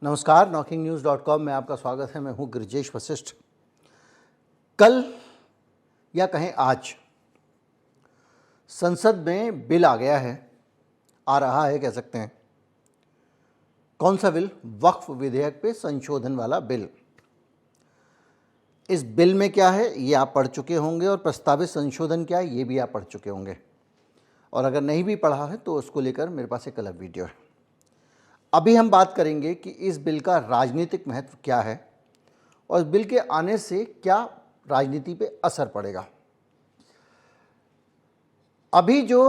नमस्कार, knocking-news.com में आपका स्वागत है। मैं हूं गिरिजेश वशिष्ठ। कल या कहें आज संसद में बिल आ गया है, आ रहा है कह सकते हैं। कौन सा बिल? वक्फ विधेयक पे संशोधन वाला बिल। इस बिल में क्या है ये आप पढ़ चुके होंगे और प्रस्तावित संशोधन क्या है ये भी आप पढ़ चुके होंगे, और अगर नहीं भी पढ़ा है तो उसको लेकर मेरे पास एक अलग वीडियो है। अभी हम बात करेंगे कि इस बिल का राजनीतिक महत्व क्या है और इस बिल के आने से क्या राजनीति पे असर पड़ेगा। अभी जो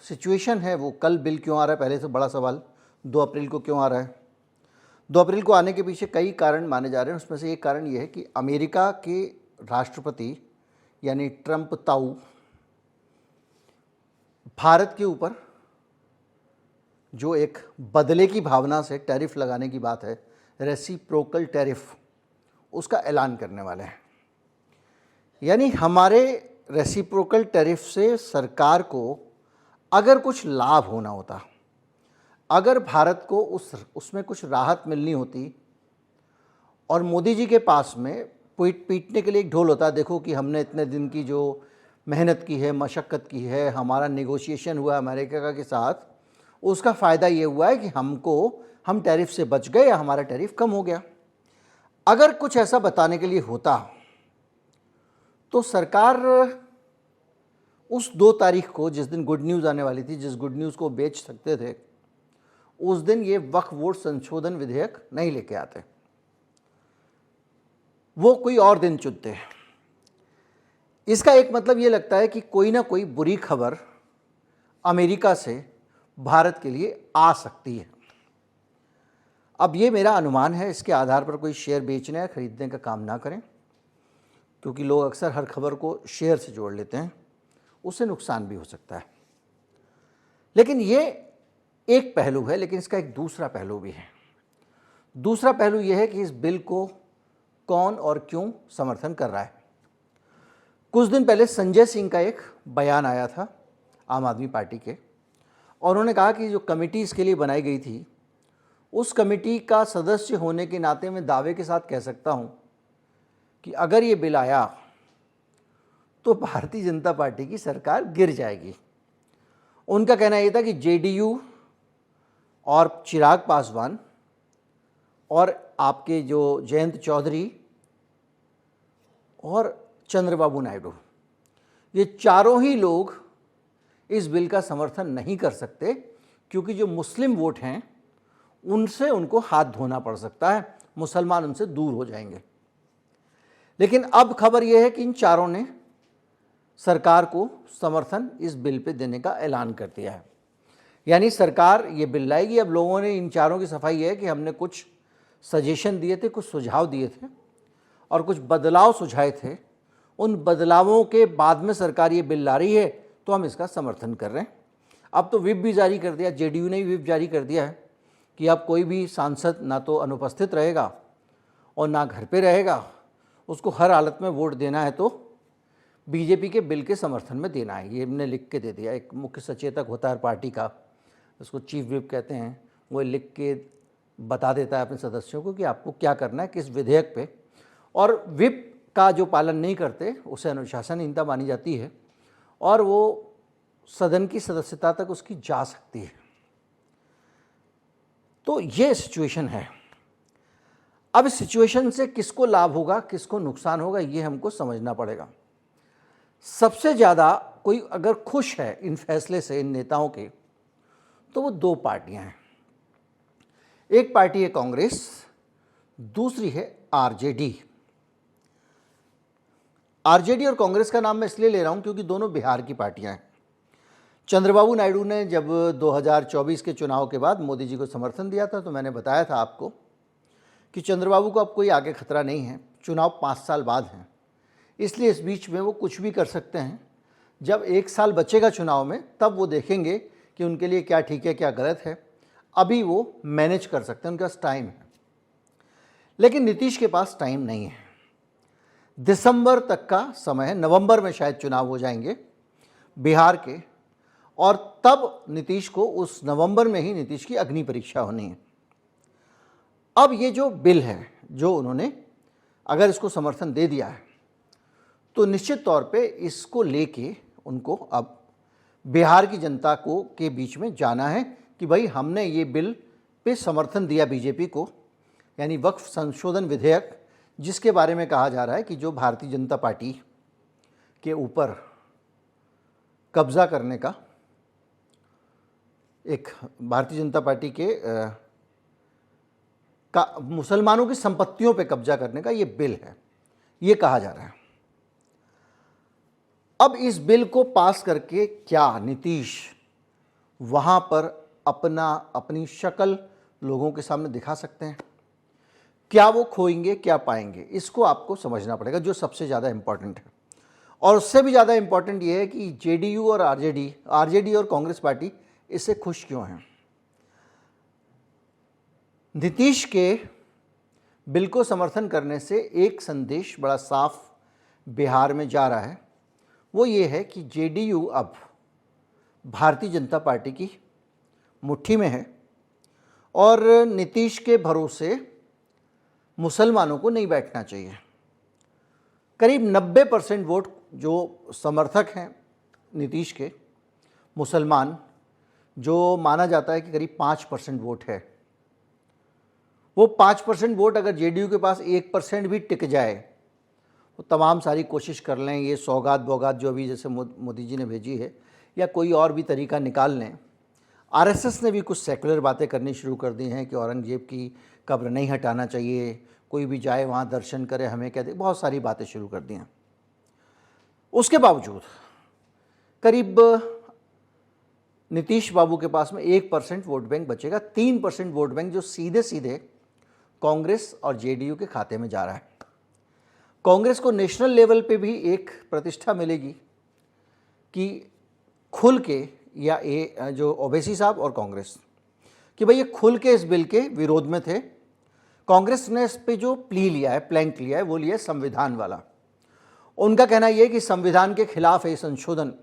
सिचुएशन है वो कल बिल क्यों आ रहा है, पहले से बड़ा सवाल। 2 अप्रैल को क्यों आ रहा है? 2 अप्रैल को आने के पीछे कई कारण माने जा रहे हैं। उसमें से एक कारण ये है कि अमेरिका के राष्ट्रपति यानी ट्रंप ताऊ भारत के ऊपर जो एक बदले की भावना से टैरिफ लगाने की बात है, रेसिप्रोकल टैरिफ, उसका ऐलान करने वाले हैं। यानी हमारे रेसिप्रोकल टैरिफ से सरकार को अगर कुछ लाभ होना होता, अगर भारत को उसमें कुछ राहत मिलनी होती और मोदी जी के पास में पीटने के लिए एक ढोल होता, देखो कि हमने इतने दिन की जो मेहनत की है, मशक्क़त की है, हमारा नेगोशिएशन हुआ अमेरिका के साथ, उसका फ़ायदा ये हुआ है कि हम टैरिफ से बच गए या हमारा टैरिफ कम हो गया। अगर कुछ ऐसा बताने के लिए होता तो सरकार उस 2 तारीख को, जिस दिन गुड न्यूज़ आने वाली थी, जिस गुड न्यूज़ को बेच सकते थे, उस दिन ये वक्फ बोर्ड संशोधन विधेयक नहीं लेके आते, वो कोई और दिन चुनते। इसका एक मतलब ये लगता है कि कोई ना कोई बुरी खबर अमेरिका से भारत के लिए आ सकती है। अब ये मेरा अनुमान है, इसके आधार पर कोई शेयर बेचने या खरीदने का काम ना करें, क्योंकि लोग अक्सर हर खबर को शेयर से जोड़ लेते हैं, उससे नुकसान भी हो सकता है। लेकिन ये एक पहलू है, लेकिन इसका एक दूसरा पहलू भी है। दूसरा पहलू ये है कि इस बिल को कौन और क्यों समर्थन कर रहा है। कुछ दिन पहले संजय सिंह का एक बयान आया था आम आदमी पार्टी के, और उन्होंने कहा कि जो कमेटी इसके लिए बनाई गई थी, उस कमेटी का सदस्य होने के नाते मैं दावे के साथ कह सकता हूं कि अगर ये बिल आया तो भारतीय जनता पार्टी की सरकार गिर जाएगी। उनका कहना यह था कि जेडीयू और चिराग पासवान और आपके जो जयंत चौधरी और चंद्रबाबू नायडू, ये चारों ही लोग इस बिल का समर्थन नहीं कर सकते, क्योंकि जो मुस्लिम वोट हैं उनसे उनको हाथ धोना पड़ सकता है, मुसलमान उनसे दूर हो जाएंगे। लेकिन अब खबर यह है कि इन चारों ने सरकार को समर्थन इस बिल पे देने का ऐलान कर दिया है। यानी सरकार ये बिल लाएगी। अब लोगों ने, इन चारों की सफाई है कि हमने कुछ सजेशन दिए थे, कुछ सुझाव दिए थे और कुछ बदलाव सुझाए थे। उन बदलावों के बाद में सरकार ये बिल ला रही है, तो हम इसका समर्थन कर रहे हैं। अब तो व्हिप भी जारी कर दिया, जेडीयू ने भी व्हिप जारी कर दिया है कि अब कोई भी सांसद ना तो अनुपस्थित रहेगा और ना घर पे रहेगा, उसको हर हालत में वोट देना है तो बीजेपी के बिल के समर्थन में देना है। ये हमने लिख के दे दिया। एक मुख्य सचेतक होता है पार्टी का, उसको चीफ व्हिप कहते हैं, वो लिख के बता देता है अपने सदस्यों को कि आपको क्या करना है किस विधेयक पे, और व्हिप का जो पालन नहीं करते उसे अनुशासनहीनता मानी जाती है और वो सदन की सदस्यता तक उसकी जा सकती है। तो ये सिचुएशन है। अब इस सिचुएशन से किसको लाभ होगा, किसको नुकसान होगा, ये हमको समझना पड़ेगा। सबसे ज़्यादा कोई अगर खुश है इन फैसले से, इन नेताओं के, तो वो 2 पार्टियां हैं। एक पार्टी है कांग्रेस, दूसरी है आरजेडी। आरजेडी और कांग्रेस का नाम मैं इसलिए ले रहा हूं क्योंकि दोनों बिहार की पार्टियां हैं। चंद्रबाबू नायडू ने जब 2024 के चुनाव के बाद मोदी जी को समर्थन दिया था, तो मैंने बताया था आपको कि चंद्रबाबू को अब कोई आगे खतरा नहीं है। चुनाव 5 साल बाद हैं, इसलिए इस बीच में वो कुछ भी कर सकते हैं। जब 1 साल बचेगा चुनाव में, तब वो देखेंगे कि उनके लिए क्या ठीक है, क्या गलत है। अभी वो मैनेज कर सकते हैं, उनके पास टाइम है। लेकिन नीतीश के पास टाइम नहीं है। दिसंबर तक का समय है, नवंबर में शायद चुनाव हो जाएंगे बिहार के, और तब नीतीश को, उस नवंबर में ही नीतीश की अग्नि परीक्षा होनी है। अब ये जो बिल है, जो उन्होंने अगर इसको समर्थन दे दिया है, तो निश्चित तौर पे इसको लेके उनको अब बिहार की जनता को के बीच में जाना है कि भाई हमने ये बिल पे समर्थन दिया बीजेपी को, यानी वक्फ संशोधन विधेयक, जिसके बारे में कहा जा रहा है कि जो भारतीय जनता पार्टी के ऊपर कब्जा करने का, एक भारतीय जनता पार्टी के मुसलमानों की संपत्तियों पे कब्जा करने का ये बिल है, ये कहा जा रहा है। अब इस बिल को पास करके क्या नीतीश वहाँ पर अपनी शक्ल लोगों के सामने दिखा सकते हैं? क्या वो खोएंगे, क्या पाएंगे? इसको आपको समझना पड़ेगा, जो सबसे ज़्यादा इम्पॉर्टेंट है। और उससे भी ज़्यादा इम्पॉर्टेंट ये है कि जेडीयू और आरजेडी और कांग्रेस पार्टी इससे खुश क्यों हैं? नीतीश के बिल को समर्थन करने से एक संदेश बड़ा साफ बिहार में जा रहा है, वो ये है कि जेडीयू अब भारतीय जनता पार्टी की मुट्ठी में है और नीतीश के भरोसे मुसलमानों को नहीं बैठना चाहिए। करीब 90% वोट जो समर्थक हैं नीतीश के, मुसलमान, जो माना जाता है कि करीब 5% वोट है, वो 5% वोट अगर जेडीयू के पास 1% भी टिक जाए, वो तमाम सारी कोशिश कर लें, ये सौगात बौगात जो अभी जैसे मोदी जी ने भेजी है, या कोई और भी तरीका निकाल लें। आरएसएस ने भी कुछ सेकुलर बातें करनी शुरू कर दी हैं कि औरंगजेब की कब्र नहीं हटाना चाहिए, कोई भी जाए वहाँ दर्शन करे, हमें क्या दे, बहुत सारी बातें शुरू कर दी हैं। उसके बावजूद करीब नीतीश बाबू के पास में 1% वोट बैंक बचेगा, 3% वोट बैंक जो सीधे सीधे कांग्रेस और जेडीयू के खाते में जा रहा है। कांग्रेस को नेशनल लेवल पे भी एक प्रतिष्ठा मिलेगी कि खुल के, या ये जो ओवैसी साहब और कांग्रेस, कि भाई ये खुल के इस बिल के विरोध में थे। कांग्रेस ने इस पे जो प्लैंक लिया है, वो लिया है संविधान वाला। उनका कहना यह है कि संविधान के खिलाफ है संशोधन।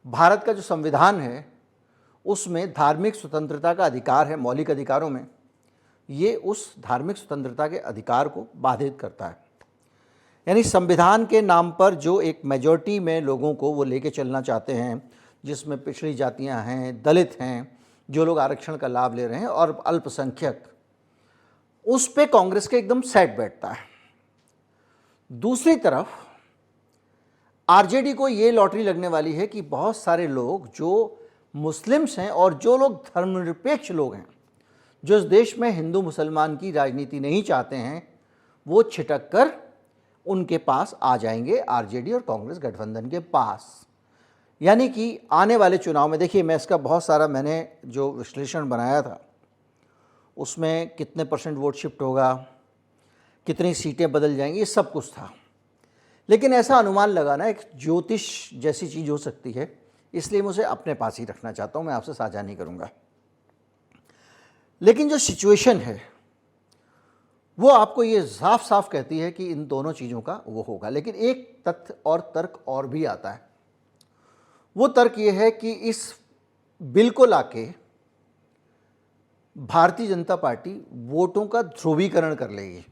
भारत का जो संविधान है उसमें धार्मिक स्वतंत्रता का अधिकार है, मौलिक अधिकारों में, ये उस धार्मिक स्वतंत्रता के अधिकार को बाधित करता है। यानी संविधान के नाम पर जो एक मेजॉरिटी में लोगों को वो लेके चलना चाहते हैं, जिसमें पिछड़ी जातियां हैं, दलित हैं, जो लोग आरक्षण का लाभ ले रहे हैं, और अल्पसंख्यक, उस पे कांग्रेस के एकदम सेट बैठता है। दूसरी तरफ आरजेडी को ये लॉटरी लगने वाली है कि बहुत सारे लोग जो मुस्लिम्स हैं और जो लोग धर्मनिरपेक्ष लोग हैं, जो इस देश में हिंदू मुसलमान की राजनीति नहीं चाहते हैं, वो छिटक कर उनके पास आ जाएंगे, आरजेडी और कांग्रेस गठबंधन के पास। यानी कि आने वाले चुनाव में, देखिए मैं इसका बहुत सारा मैंने जो विश्लेषण बनाया था, उसमें कितने % वोट शिफ्ट होगा, कितनी सीटें बदल जाएंगी, ये सब कुछ था। लेकिन ऐसा अनुमान लगाना एक ज्योतिष जैसी चीज़ हो सकती है, इसलिए मुझे अपने पास ही रखना चाहता हूँ, मैं आपसे साझा नहीं करूँगा। लेकिन जो सिचुएशन है वो आपको ये साफ साफ कहती है कि इन दोनों चीज़ों का वो होगा। लेकिन एक तथ्य और तर्क और भी आता है। वो तर्क ये है कि इस बिल को लाके भारतीय जनता पार्टी वोटों का ध्रुवीकरण कर लेगी।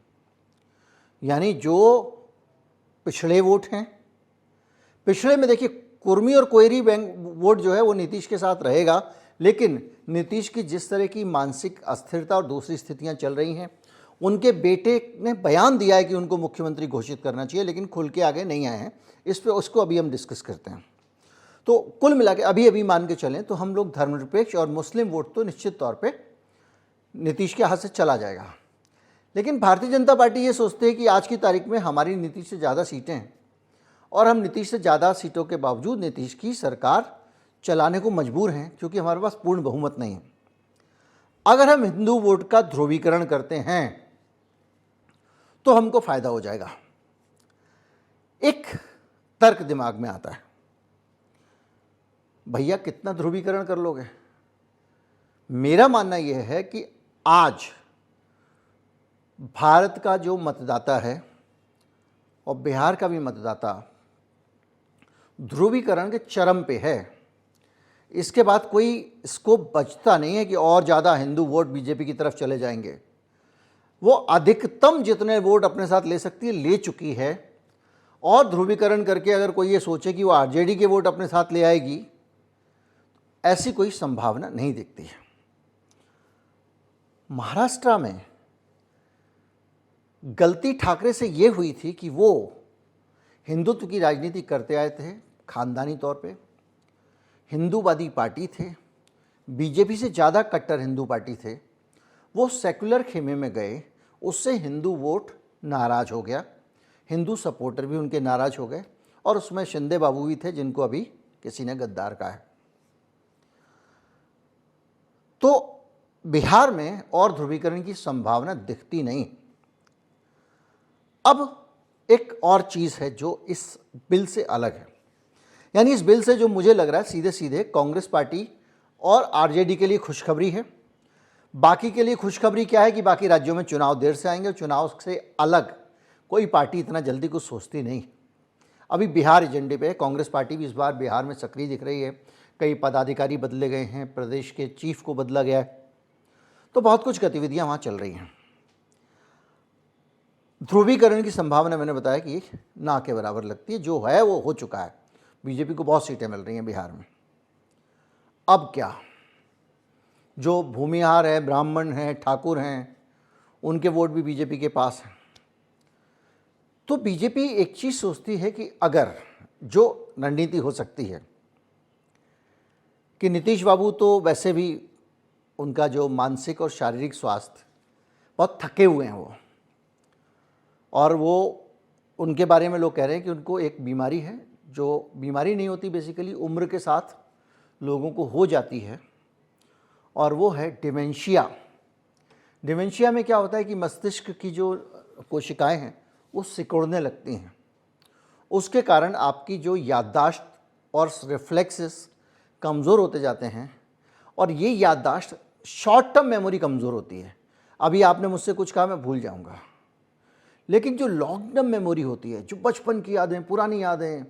यानी जो पिछड़े वोट हैं, पिछड़े में देखिए कुर्मी और कोयरी वोट जो है वो नीतीश के साथ रहेगा, लेकिन नीतीश की जिस तरह की मानसिक अस्थिरता और दूसरी स्थितियां चल रही हैं, उनके बेटे ने बयान दिया है कि उनको मुख्यमंत्री घोषित करना चाहिए, लेकिन खुल के आगे नहीं आए हैं। इस पे उसको अभी हम डिस्कस करते हैं। तो कुल मिला के अभी मान के चलें तो हम लोग धर्मनिरपेक्ष और मुस्लिम वोट तो निश्चित तौर पे नीतीश के हाथ से चला जाएगा। लेकिन भारतीय जनता पार्टी ये सोचती है कि आज की तारीख में हमारी नीतीश से ज़्यादा सीटें हैं और हम नीतीश से ज़्यादा सीटों के बावजूद नीतीश की सरकार चलाने को मजबूर हैं, क्योंकि हमारे पास पूर्ण बहुमत नहीं है। अगर हम हिंदू वोट का ध्रुवीकरण करते हैं तो हमको फ़ायदा हो जाएगा। एक तर्क दिमाग में आता है, भैया कितना ध्रुवीकरण कर लोगे? मेरा मानना यह है कि आज भारत का जो मतदाता है और बिहार का भी मतदाता ध्रुवीकरण के चरम पे है। इसके बाद कोई स्कोप बचता नहीं है कि और ज़्यादा हिंदू वोट बीजेपी की तरफ चले जाएंगे। वो अधिकतम जितने वोट अपने साथ ले सकती है ले चुकी है, और ध्रुवीकरण करके अगर कोई ये सोचे कि वो आरजेडी के वोट अपने साथ ले आएगी, ऐसी कोई संभावना नहीं दिखती है। महाराष्ट्र में गलती ठाकरे से ये हुई थी कि वो हिंदुत्व की राजनीति करते आए थे, खानदानी तौर पे हिंदूवादी पार्टी थे, बीजेपी से ज़्यादा कट्टर हिंदू पार्टी थे। वो सेकुलर खेमे में गए, उससे हिंदू वोट नाराज़ हो गया, हिंदू सपोर्टर भी उनके नाराज़ हो गए, और उसमें शिंदे बाबू भी थे जिनको अभी किसी ने गद्दार कहा है। तो बिहार में और ध्रुवीकरण की संभावना दिखती नहीं। अब एक और चीज़ है जो इस बिल से अलग है, यानी इस बिल से जो मुझे लग रहा है सीधे सीधे कांग्रेस पार्टी और आरजेडी के लिए खुशखबरी है। बाकी के लिए खुशखबरी क्या है कि बाकी राज्यों में चुनाव देर से आएंगे, और चुनाव से अलग कोई पार्टी इतना जल्दी कुछ सोचती नहीं। अभी बिहार एजेंडे पे है, कांग्रेस पार्टी भी इस बार बिहार में सक्रिय दिख रही है, कई पदाधिकारी बदले गए हैं, प्रदेश के चीफ को बदला गया है, तो बहुत कुछ गतिविधियां वहाँ चल रही हैं। ध्रुवीकरण की संभावना मैंने बताया कि ना के बराबर लगती है, जो है वो हो चुका है। बीजेपी को बहुत सीटें मिल रही हैं बिहार में। अब क्या, जो भूमिहार है, ब्राह्मण हैं, ठाकुर हैं, उनके वोट भी बीजेपी के पास हैं। तो बीजेपी एक चीज़ सोचती है कि अगर जो रणनीति हो सकती है कि नीतीश बाबू तो वैसे भी उनका जो मानसिक और शारीरिक स्वास्थ्य बहुत थके हुए हैं वो, और वो उनके बारे में लोग कह रहे हैं कि उनको एक बीमारी है, जो बीमारी नहीं होती, बेसिकली उम्र के साथ लोगों को हो जाती है, और वो है डिमेंशिया। डिमेंशिया में क्या होता है कि मस्तिष्क की जो कोशिकाएं हैं वो सिकुड़ने लगती हैं, उसके कारण आपकी जो याददाश्त और रिफ्लेक्सेस कमज़ोर होते जाते हैं, और ये याददाश्त शॉर्ट टर्म मेमोरी कमज़ोर होती है। अभी आपने मुझसे कुछ कहा, मैं भूल जाऊंगा, लेकिन जो लॉन्ग टर्म मेमोरी होती है, जो बचपन की यादें, पुरानी यादें,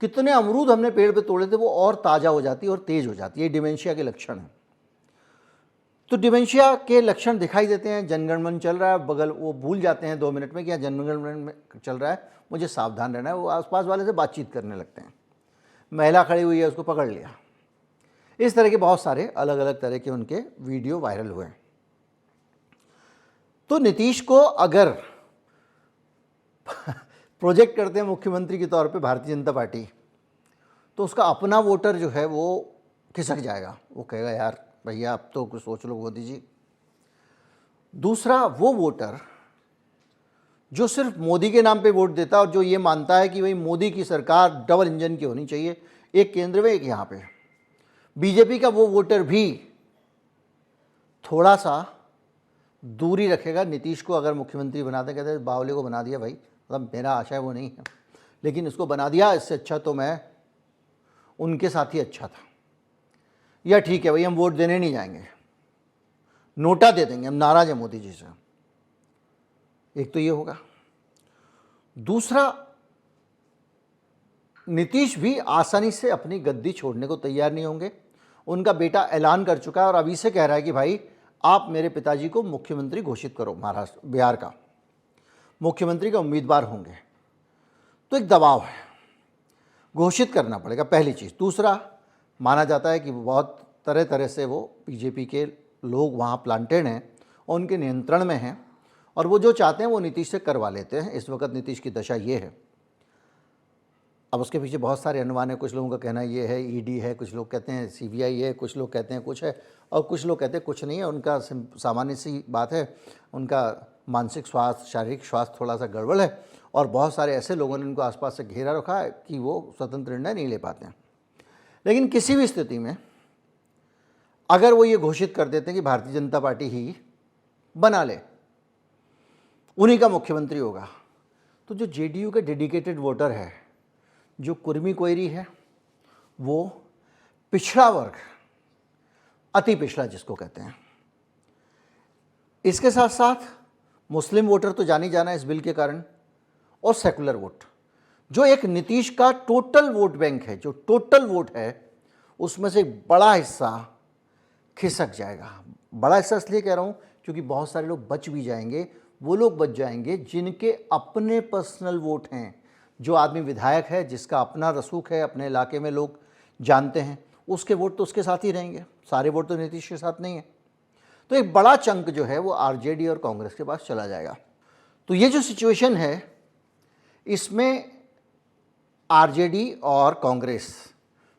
कितने अमरूद हमने पेड़ पे तोड़े थे, वो और ताज़ा हो जाती है और तेज़ हो जाती है। ये डिमेंशिया के लक्षण हैं। तो डिमेंशिया के लक्षण दिखाई देते हैं, जनगणमन चल रहा है बगल, वो भूल जाते हैं 2 मिनट में कि जनगणमन में चल रहा है, मुझे सावधान रहना है। वो आसपास वाले से बातचीत करने लगते हैं, महिला खड़ी हुई है उसको पकड़ लिया। इस तरह के बहुत सारे अलग अलग तरह के उनके वीडियो वायरल हुए। तो नीतीश को अगर प्रोजेक्ट करते हैं मुख्यमंत्री के तौर पे भारतीय जनता पार्टी, तो उसका अपना वोटर जो है वो खिसक जाएगा, वो कहेगा यार भैया अब तो कुछ सोच लो मोदी जी। दूसरा, वो वोटर जो सिर्फ मोदी के नाम पे वोट देता है और जो ये मानता है कि भाई मोदी की सरकार डबल इंजन की होनी चाहिए, एक केंद्र में एक यहाँ पे, बीजेपी का वो वोटर भी थोड़ा सा दूरी रखेगा नीतीश को। अगर मुख्यमंत्री बनाते, कहते हैं बावले को बना दिया भाई, मतलब मेरा आशय वो नहीं है, लेकिन इसको बना दिया, इससे अच्छा तो मैं उनके साथ ही अच्छा था, या ठीक है भाई हम वोट देने नहीं जाएंगे, नोटा दे देंगे, हम नाराज हैं मोदी जी से। एक तो ये होगा। दूसरा, नीतीश भी आसानी से अपनी गद्दी छोड़ने को तैयार नहीं होंगे। उनका बेटा ऐलान कर चुका है और अभी से कह रहा है कि भाई आप मेरे पिताजी को मुख्यमंत्री घोषित करो, महाराष्ट्र बिहार का मुख्यमंत्री का उम्मीदवार होंगे। तो एक दबाव है, घोषित करना पड़ेगा, पहली चीज़। दूसरा, माना जाता है कि बहुत तरह तरह से वो बीजेपी के लोग वहाँ प्लांटेड हैं और उनके नियंत्रण में हैं, और वो जो चाहते हैं वो नीतीश से करवा लेते हैं। इस वक्त नीतीश की दशा ये है। अब उसके पीछे बहुत सारे अनुमान है। कुछ लोगों का कहना ये है ईडी है, कुछ लोग कहते हैं सीबीआई है, कुछ लोग कहते हैं कुछ है, और कुछ लोग कहते हैं कुछ नहीं है। उनका सामान्य सी बात है, उनका मानसिक स्वास्थ्य, शारीरिक स्वास्थ्य थोड़ा सा गड़बड़ है, और बहुत सारे ऐसे लोगों ने उनको आसपास से घेरा रखा है कि वो स्वतंत्र निर्णय नहीं ले पाते हैं। लेकिन किसी भी स्थिति में अगर वो ये घोषित कर देते हैं कि भारतीय जनता पार्टी ही बना ले, उन्हीं का मुख्यमंत्री होगा, तो जो जेडीयू के डेडिकेटेड वोटर है, जो कुर्मी कोयरी है, वो पिछड़ा वर्ग, अति पिछड़ा जिसको कहते हैं, इसके साथ साथ मुस्लिम वोटर तो जानी जाना है इस बिल के कारण, और सेकुलर वोट, जो एक नीतीश का टोटल वोट बैंक है, जो टोटल वोट है उसमें से एक बड़ा हिस्सा खिसक जाएगा। बड़ा हिस्सा इसलिए कह रहा हूँ क्योंकि बहुत सारे लोग बच भी जाएंगे, वो लोग बच जाएंगे जिनके अपने पर्सनल वोट हैं। जो आदमी विधायक है, जिसका अपना रसूख है, अपने इलाके में लोग जानते हैं, उसके वोट तो उसके साथ ही रहेंगे, सारे वोट तो नीतीश के साथ नहीं है। तो एक बड़ा चंक जो है वो आरजेडी और कांग्रेस के पास चला जाएगा। तो ये जो सिचुएशन है, इसमें आरजेडी और कांग्रेस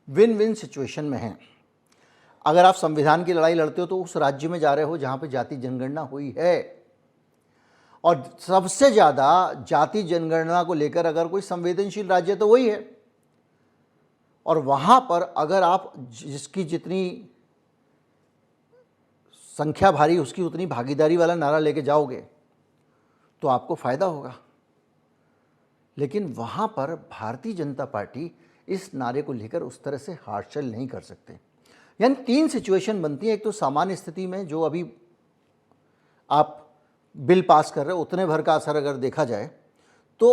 विन विन सिचुएशन में हैं। अगर आप संविधान की लड़ाई लड़ते हो तो उस राज्य में जा रहे हो जहाँ पे जाति जनगणना हुई है, और सबसे ज़्यादा जाति जनगणना को लेकर अगर कोई संवेदनशील राज्य तो वही है। और वहाँ पर अगर आप जिसकी जितनी संख्या भारी उसकी उतनी भागीदारी वाला नारा लेके जाओगे तो आपको फ़ायदा होगा। लेकिन वहाँ पर भारतीय जनता पार्टी इस नारे को लेकर उस तरह से हार्डशेल नहीं कर सकते। यानी तीन सिचुएशन बनती है। एक तो सामान्य स्थिति में जो अभी आप बिल पास कर रहे हो उतने भर का असर अगर देखा जाए तो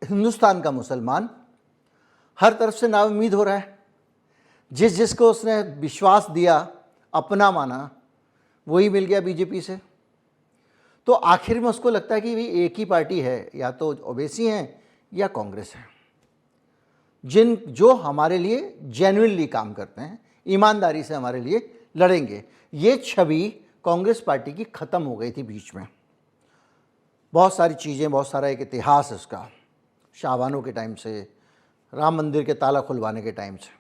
हिंदुस्तान का मुसलमान हर तरफ से नाउम्मीद हो रहा है। जिसको उसने विश्वास दिया, अपना माना, वही मिल गया बीजेपी से। तो आखिर में उसको लगता है कि भाई एक ही पार्टी है, या तो ओवैसी हैं या कांग्रेस है, जो हमारे लिए जेन्युइनली काम करते हैं, ईमानदारी से हमारे लिए लड़ेंगे। ये छवि कांग्रेस पार्टी की ख़त्म हो गई थी बीच में। बहुत सारी चीज़ें, बहुत सारा एक इतिहास है उसका, शाहबानों के टाइम से, राम मंदिर के ताला खुलवाने के टाइम से।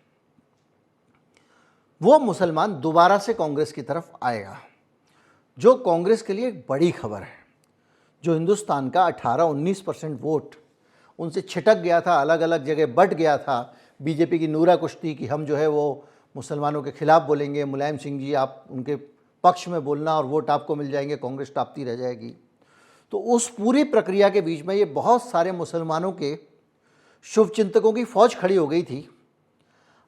वो मुसलमान दोबारा से कांग्रेस की तरफ आएगा, जो कांग्रेस के लिए एक बड़ी खबर है। जो हिंदुस्तान का 18-19% वोट उनसे छिटक गया था, अलग अलग जगह बट गया था। बीजेपी की नूरा कुश्ती कि हम जो है वो मुसलमानों के खिलाफ बोलेंगे, मुलायम सिंह जी आप उनके पक्ष में बोलना और वोट आपको मिल जाएंगे, कांग्रेस टापती रह जाएगी। तो उस पूरी प्रक्रिया के बीच में ये बहुत सारे मुसलमानों के शुभचिंतकों की फौज खड़ी हो गई थी।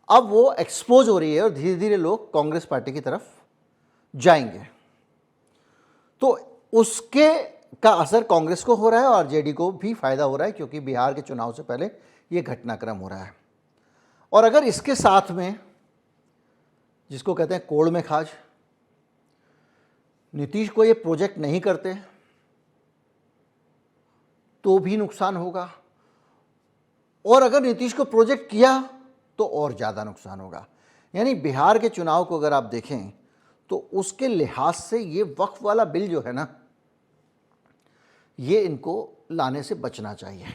अब वो एक्सपोज हो रही है और धीरे धीरे लोग कांग्रेस पार्टी की तरफ जाएंगे। तो उसके का असर कांग्रेस को हो रहा है और आरजेडी को भी फायदा हो रहा है, क्योंकि बिहार के चुनाव से पहले ये घटनाक्रम हो रहा है। और अगर इसके साथ में, जिसको कहते हैं कोड़ में खाज, नीतीश को ये प्रोजेक्ट नहीं करते तो भी नुकसान होगा, और अगर नीतीश को प्रोजेक्ट किया तो और ज़्यादा नुकसान होगा। यानी बिहार के चुनाव को अगर आप देखें तो उसके लिहाज से ये वक्फ वाला बिल जो है ना, ये इनको लाने से बचना चाहिए।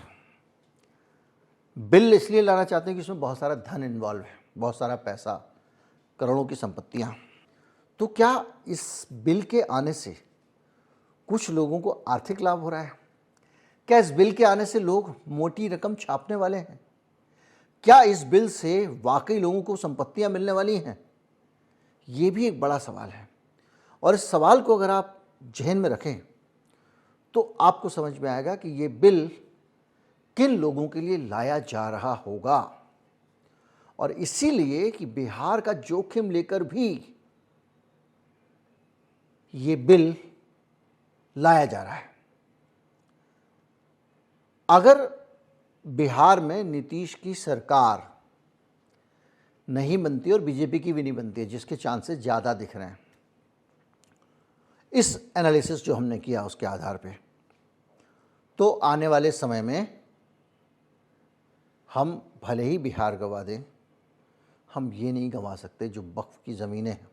बिल इसलिए लाना चाहते हैं कि इसमें बहुत सारा धन इन्वॉल्व है, बहुत सारा पैसा, करोड़ों की संपत्तियां। तो क्या इस बिल के आने से कुछ लोगों को आर्थिक लाभ हो रहा है? क्या इस बिल के आने से लोग मोटी रकम छापने वाले हैं? क्या इस बिल से वाकई लोगों को संपत्तियां मिलने वाली हैं? ये भी एक बड़ा सवाल है। और इस सवाल को अगर आप जहन में रखें तो आपको समझ में आएगा कि ये बिल किन लोगों के लिए लाया जा रहा होगा। और इसीलिए कि बिहार का जोखिम लेकर भी ये बिल लाया जा रहा है। अगर बिहार में नीतीश की सरकार नहीं बनती और बीजेपी की भी नहीं बनती है, जिसके चांसेस ज़्यादा दिख रहे हैं इस एनालिसिस जो हमने किया उसके आधार पे, तो आने वाले समय में हम भले ही बिहार गंवा दें, हम ये नहीं गंवा सकते जो वक्फ की ज़मीनें हैं।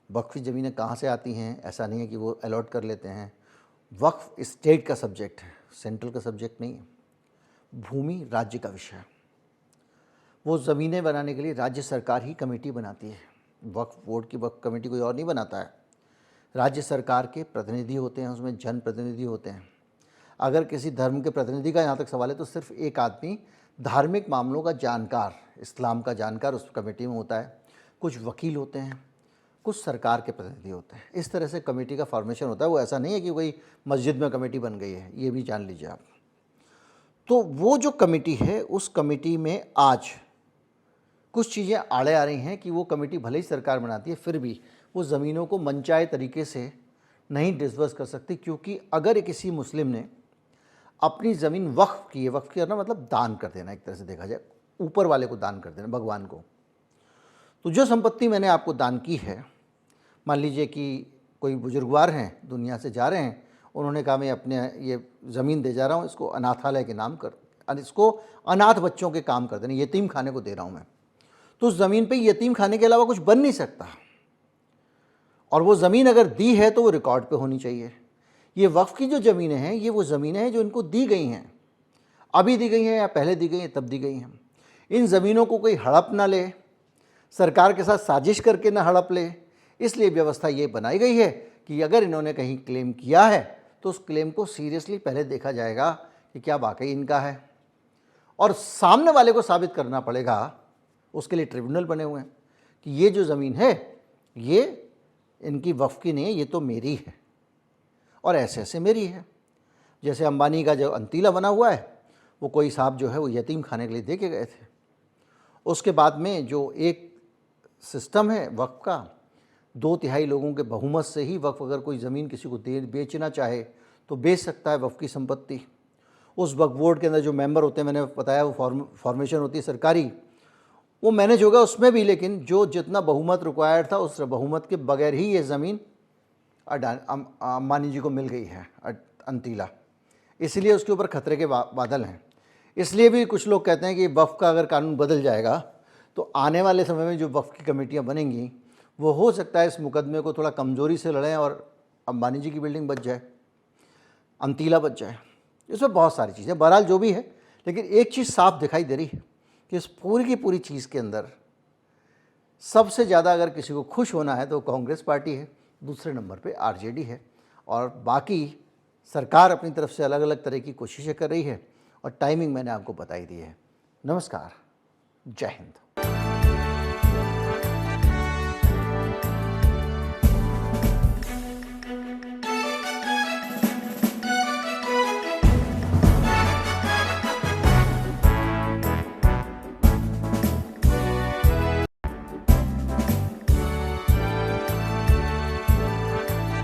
वक्फ की ज़मीनें कहाँ से आती हैं? ऐसा नहीं है कि वो अलॉट कर लेते हैं। वक्फ स्टेट का सब्जेक्ट है, सेंट्रल का सब्जेक्ट नहीं है। भूमि राज्य का विषय है। वो ज़मीनें बनाने के लिए राज्य सरकार ही कमेटी बनाती है। वक्फ बोर्ड की वक्फ कमेटी कोई और नहीं बनाता है। राज्य सरकार के प्रतिनिधि होते हैं, उसमें जन प्रतिनिधि होते हैं। अगर किसी धर्म के प्रतिनिधि का यहाँ तक सवाल है तो सिर्फ एक आदमी धार्मिक मामलों का जानकार, इस्लाम का जानकार उस कमेटी में होता है। कुछ वकील होते हैं, कुछ सरकार के प्रतिनिधि होते हैं। इस तरह से कमेटी का फॉर्मेशन होता है। वो ऐसा नहीं है कि कोई मस्जिद में कमेटी बन गई है, ये भी जान लीजिए आप। तो वो जो कमेटी है, उस कमेटी में आज कुछ चीज़ें आड़े आ रही हैं कि वो कमेटी भले ही सरकार बनाती है, फिर भी वो ज़मीनों को मनचाहे तरीके से नहीं डिस्बर्स कर सकती। क्योंकि अगर किसी मुस्लिम ने अपनी ज़मीन वक्फ की है, वक्फ किया ना मतलब दान कर देना, एक तरह से देखा जाए ऊपर वाले को दान कर देना, भगवान को। तो जो संपत्ति मैंने आपको दान की है, मान लीजिए कि कोई बुजुर्गवार हैं, दुनिया से जा रहे हैं, उन्होंने कहा मैं अपने ये ज़मीन दे जा रहा हूँ, इसको अनाथालय के नाम कर, इसको अनाथ बच्चों के काम कर देने, यतीम खाने को दे रहा हूँ मैं। तो उस ज़मीन पे यतीम खाने के अलावा कुछ बन नहीं सकता, और वो ज़मीन अगर दी है तो वो रिकॉर्ड पे होनी चाहिए। ये वक्फ़ की जो ज़मीनें हैं, ये वो ज़मीनें हैं जो इनको दी गई हैं, अभी दी गई हैं या पहले दी गई हैं, तब दी गई हैं। इन ज़मीनों को कोई हड़प ना ले, सरकार के साथ साजिश करके ना हड़प ले, इसलिए व्यवस्था ये बनाई गई है कि अगर इन्होंने कहीं क्लेम किया है तो उस क्लेम को सीरियसली पहले देखा जाएगा कि क्या वाकई इनका है, और सामने वाले को साबित करना पड़ेगा, उसके लिए ट्रिब्यूनल बने हुए हैं कि ये जो ज़मीन है ये इनकी वक्फ की नहीं है, ये तो मेरी है और ऐसे ऐसे मेरी है। जैसे अंबानी का जो अंतीला बना हुआ है, वो कोई साहब जो है वो यतीम खाने के लिए दे के गए थे। उसके बाद में जो एक सिस्टम है वक्फ का, 2/3 लोगों के बहुमत से ही वक्फ अगर कोई ज़मीन किसी को दे बेचना चाहे तो बेच सकता है वक्फ की संपत्ति। उस वक्फ बोर्ड के अंदर जो मेंबर होते हैं, मैंने बताया वो फॉर्मेशन होती है सरकारी, वो मैनेज होगा उसमें भी, लेकिन जो जितना बहुमत रिक्वायर्ड था उस बहुमत के बगैर ही ये ज़मीन अंबानी जी को मिल गई है अंतीला, इसलिए उसके ऊपर खतरे के बादल हैं। इसलिए भी कुछ लोग कहते हैं कि वक्फ का अगर कानून बदल जाएगा तो आने वाले समय में जो वक्फ की कमेटियाँ बनेंगी वो हो सकता है इस मुकदमे को थोड़ा कमज़ोरी से लड़ें और अंबानी जी की बिल्डिंग बच जाए, अंतीला बच जाए। इसमें बहुत सारी चीज़ें, बहरहाल जो भी है, लेकिन एक चीज़ साफ दिखाई दे रही है कि इस पूरी की पूरी चीज़ के अंदर सबसे ज़्यादा अगर किसी को खुश होना है तो कांग्रेस पार्टी है, दूसरे नंबर पे आरजेडी है, और बाकी सरकार अपनी तरफ से अलग अलग तरह की कोशिशें कर रही है, और टाइमिंग मैंने आपको बताई दी है। नमस्कार, जय हिंद।